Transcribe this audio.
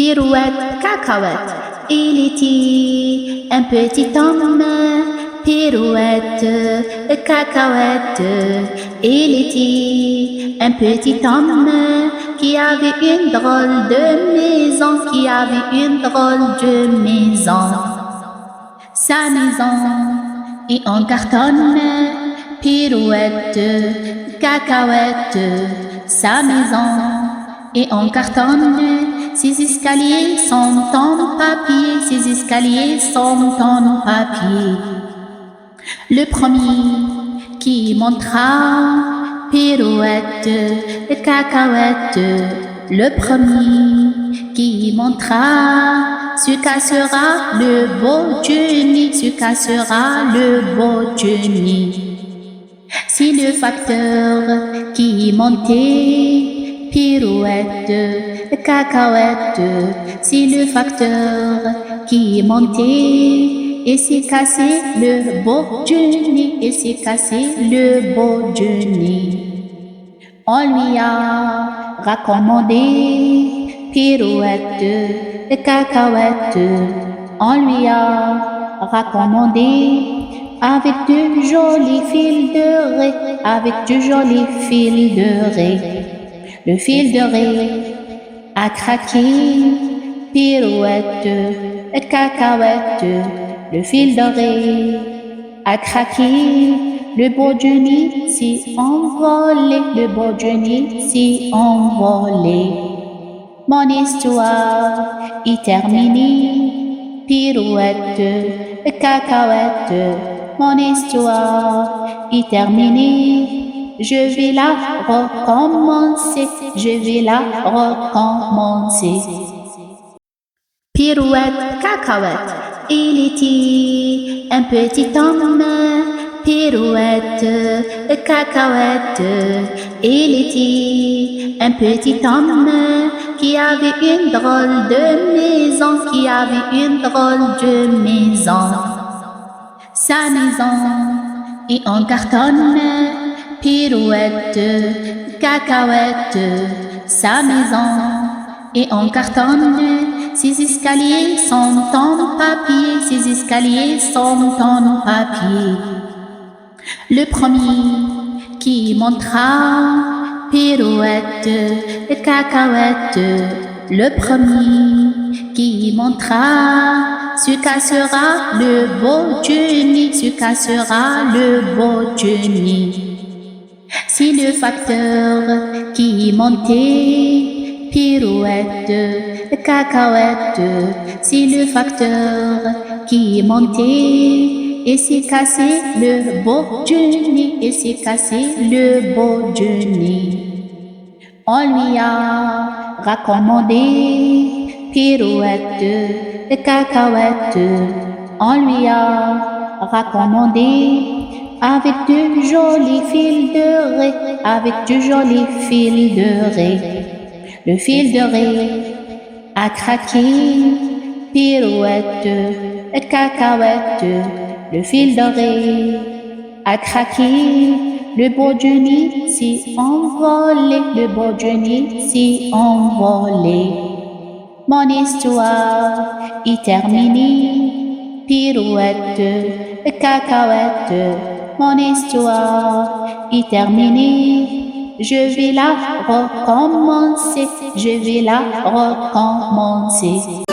Pirouette, cacahuète, il était un petit homme. Pirouette, cacahuète, il était un petit homme qui avait une drôle de maison, qui avait une drôle de maison. Sa maison est en carton, pirouette, cacahuète, sa maison est en carton. Ses escaliers sont en papier, ses escaliers sont en papier. Le premier qui montera, pirouette, cacahuète, le premier qui montera, ce cassera le beau Johnny, ce cassera le beau Johnny. C'est le facteur qui montait, pirouette, cacahuète, c'est le facteur qui montait. Et s'est cassé le beau Johnny, et s'est cassé le beau Johnny. On lui a recommandé, pirouette, cacahuète, on lui a recommandé avec de jolis fils de raie, avec de jolis fils de raie. Le fil de raie a craqué, pirouette, cacahuète, le fil de raie a craqué, le beau Johnny s'est envolé, le beau Johnny s'est envolé. Mon histoire est terminée, pirouette, cacahuète, mon histoire est terminée. Je vais la recommencer, je vais la recommencer. Pirouette, cacahuète, il était un petit homme. Pirouette, cacahuète, il était un petit homme qui avait une drôle de maison, qui avait une drôle de maison. Sa maison est en carton, pirouette, cacahuète, sa maison est en carton. Ses escaliers sont en papier, ses escaliers sont en papier. Le premier qui montera, pirouette, cacahuète, le premier qui montera, ce cassera le beau Johnny, ce cassera le beau Johnny. C'est le facteur qui montait, pirouette, cacahuète, c'est le facteur qui montait. Et s'est cassé le beau Johnny, et s'est cassé le beau Johnny. On lui a recommandé, pirouette, cacahuète, on lui a recommandé avec de jolis fils de raie, avec de jolis fils de raie. Le fil de raie a craqué, pirouette, cacahuète, le fil de raie a craqué, le beau Johnny s'est envolé, le beau Johnny s'est envolé. Mon histoire est terminée, pirouette, cacahuète, mon histoire est terminée. Je vais la recommencer, je vais la recommencer.